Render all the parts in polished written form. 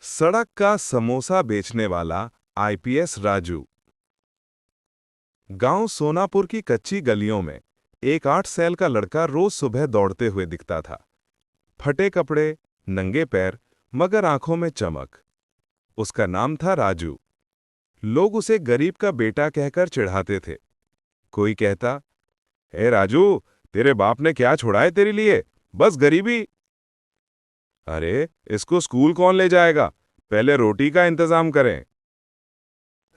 सड़क का समोसा बेचने वाला आईपीएस राजू। गांव सोनापुर की कच्ची गलियों में एक 8 साल का लड़का रोज सुबह दौड़ते हुए दिखता था। फटे कपड़े, नंगे पैर, मगर आंखों में चमक। उसका नाम था राजू। लोग उसे गरीब का बेटा कहकर चिढ़ाते थे। कोई कहता, ए राजू, तेरे बाप ने क्या छोड़ा है तेरे लिए, बस गरीबी। अरे इसको स्कूल कौन ले जाएगा, पहले रोटी का इंतजाम करें।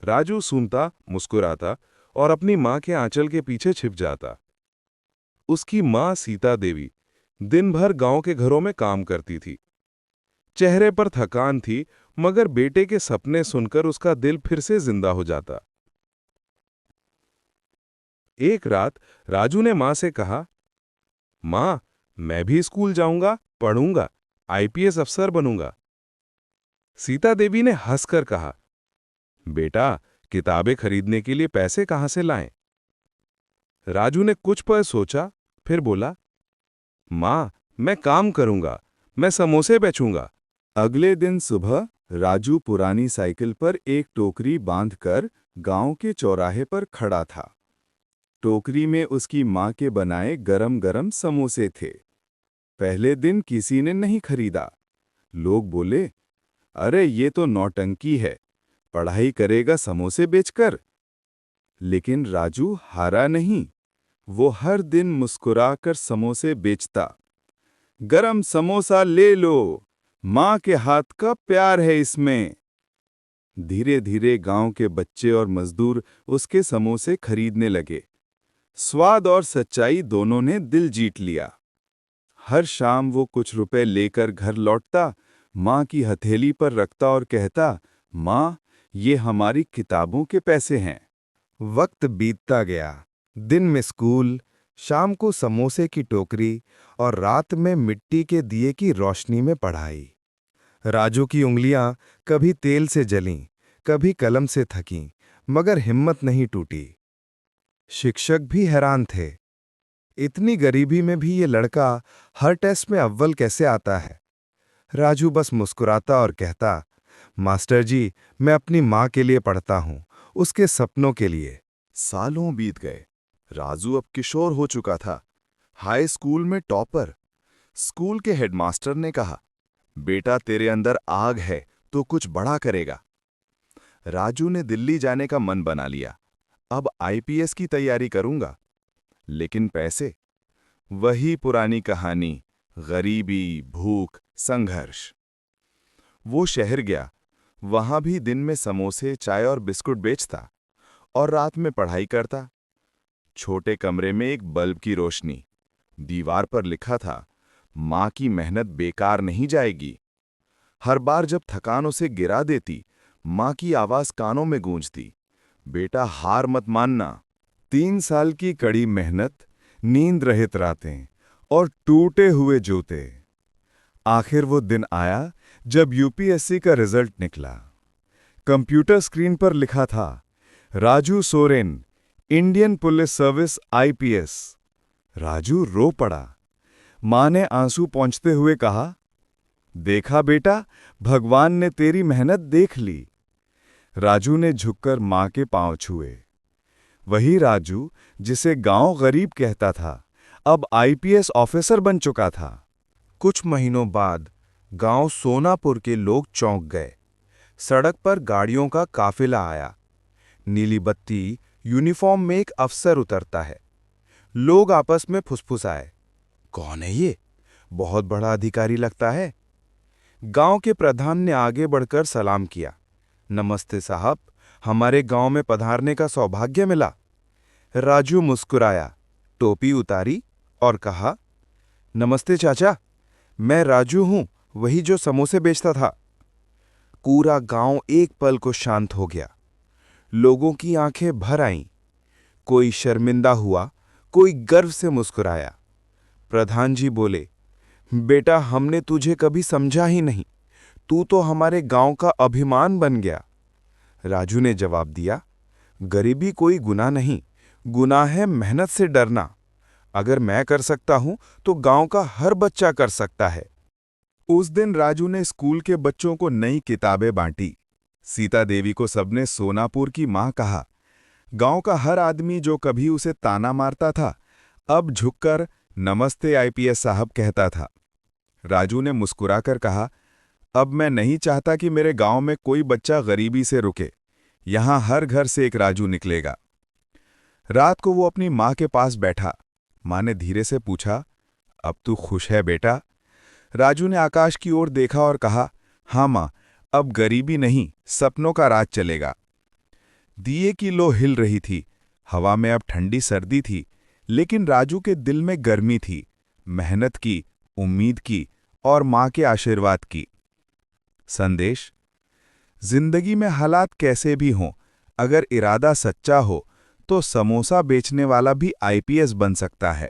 राजू सुनता, मुस्कुराता और अपनी मां के आंचल के पीछे छिप जाता। उसकी मां सीता देवी दिन भर गांव के घरों में काम करती थी। चेहरे पर थकान थी, मगर बेटे के सपने सुनकर उसका दिल फिर से जिंदा हो जाता। एक रात राजू ने मां से कहा, मां, मैं भी स्कूल जाऊंगा, पढ़ूंगा, आईपीएस अफसर बनूंगा। सीता देवी ने हंसकर कहा, बेटा, किताबें खरीदने के लिए पैसे कहां से लाएं? राजू ने कुछ पल सोचा, फिर बोला, मां, मैं काम करूंगा, मैं समोसे बेचूंगा। अगले दिन सुबह राजू पुरानी साइकिल पर एक टोकरी बांधकर गांव के चौराहे पर खड़ा था। टोकरी में उसकी मां के बनाए गरम गरम समोसे थे। पहले दिन किसी ने नहीं खरीदा। लोग बोले, अरे ये तो नौटंकी है, पढ़ाई करेगा समोसे बेचकर। लेकिन राजू हारा नहीं। वो हर दिन मुस्कुराकर समोसे बेचता। गरम समोसा ले लो, मां के हाथ का प्यार है इसमें। धीरे धीरे गांव के बच्चे और मजदूर उसके समोसे खरीदने लगे। स्वाद और सच्चाई दोनों ने दिल जीत लिया। हर शाम वो कुछ रुपए लेकर घर लौटता, मां की हथेली पर रखता और कहता, मां, ये हमारी किताबों के पैसे हैं। वक्त बीतता गया। दिन में स्कूल, शाम को समोसे की टोकरी और रात में मिट्टी के दिए की रोशनी में पढ़ाई। राजू की उंगलियां कभी तेल से जलीं, कभी कलम से थकीं, मगर हिम्मत नहीं टूटी। शिक्षक भी हैरान थे। इतनी गरीबी में भी ये लड़का हर टेस्ट में अव्वल कैसे आता है? राजू बस मुस्कुराता और कहता, मास्टर जी, मैं अपनी माँ के लिए पढ़ता हूँ, उसके सपनों के लिए। सालों बीत गए। राजू अब किशोर हो चुका था। हाई स्कूल में टॉपर। स्कूल के हेडमास्टर ने कहा, बेटा, तेरे अंदर आग है तो कुछ बड़ा करेगा। राजू ने दिल्ली जाने का मन बना लिया। अब आईपीएस की तैयारी करूंगा। लेकिन पैसे? वही पुरानी कहानी, गरीबी, भूख, संघर्ष। वो शहर गया। वहां भी दिन में समोसे, चाय और बिस्कुट बेचता और रात में पढ़ाई करता। छोटे कमरे में एक बल्ब की रोशनी। दीवार पर लिखा था, मां की मेहनत बेकार नहीं जाएगी। हर बार जब थकान उसे गिरा देती, मां की आवाज कानों में गूंजती, बेटा, हार मत मानना। 3 साल की कड़ी मेहनत, नींद रहित रातें और टूटे हुए जूते। आखिर वो दिन आया जब यूपीएससी का रिजल्ट निकला। कंप्यूटर स्क्रीन पर लिखा था, Raju Soren, Indian police service IPS. Raju रो पड़ा। मां ने आंसू पोंछते हुए कहा, देखा बेटा, भगवान ने तेरी मेहनत देख ली। राजू ने झुककर मां के पांव छुए। वही राजू जिसे गांव गरीब कहता था, अब आईपीएस ऑफिसर बन चुका था। कुछ महीनों बाद गांव सोनापुर के लोग चौंक गए। सड़क पर गाड़ियों का काफिला आया। नीली बत्ती, यूनिफॉर्म में एक अफसर उतरता है। लोग आपस में फुसफुसाए, कौन है ये? बहुत बड़ा अधिकारी लगता है। गांव के प्रधान ने आगे बढ़कर सलाम किया, नमस्ते साहब, हमारे गांव में पधारने का सौभाग्य मिला। राजू मुस्कुराया, टोपी उतारी और कहा, नमस्ते चाचा, मैं राजू हूं, वही जो समोसे बेचता था। पूरा गांव एक पल को शांत हो गया। लोगों की आंखें भर आईं। कोई शर्मिंदा हुआ, कोई गर्व से मुस्कुराया। प्रधान जी बोले, बेटा, हमने तुझे कभी समझा ही नहीं, तू तो हमारे गांव का अभिमान बन गया। राजू ने जवाब दिया, गरीबी कोई गुनाह नहीं, गुनाह है मेहनत से डरना। अगर मैं कर सकता हूं तो गांव का हर बच्चा कर सकता है। उस दिन राजू ने स्कूल के बच्चों को नई किताबें बांटी। सीता देवी को सबने सोनापुर की मां कहा। गांव का हर आदमी जो कभी उसे ताना मारता था, अब झुककर नमस्ते आईपीएस साहब कहता था। राजू ने मुस्कुराकर कहा, अब मैं नहीं चाहता कि मेरे गांव में कोई बच्चा गरीबी से रुके। यहां हर घर से एक राजू निकलेगा। रात को वो अपनी मां के पास बैठा। मां ने धीरे से पूछा, अब तू खुश है बेटा? राजू ने आकाश की ओर देखा और कहा, हाँ मां, अब गरीबी नहीं, सपनों का राज चलेगा। दिए की लो हिल रही थी। हवा में अब ठंडी सर्दी थी, लेकिन राजू के दिल में गर्मी थी, मेहनत की, उम्मीद की और मां के आशीर्वाद की। संदेश: जिंदगी में हालात कैसे भी हों, अगर इरादा सच्चा हो तो समोसा बेचने वाला भी आईपीएस बन सकता है।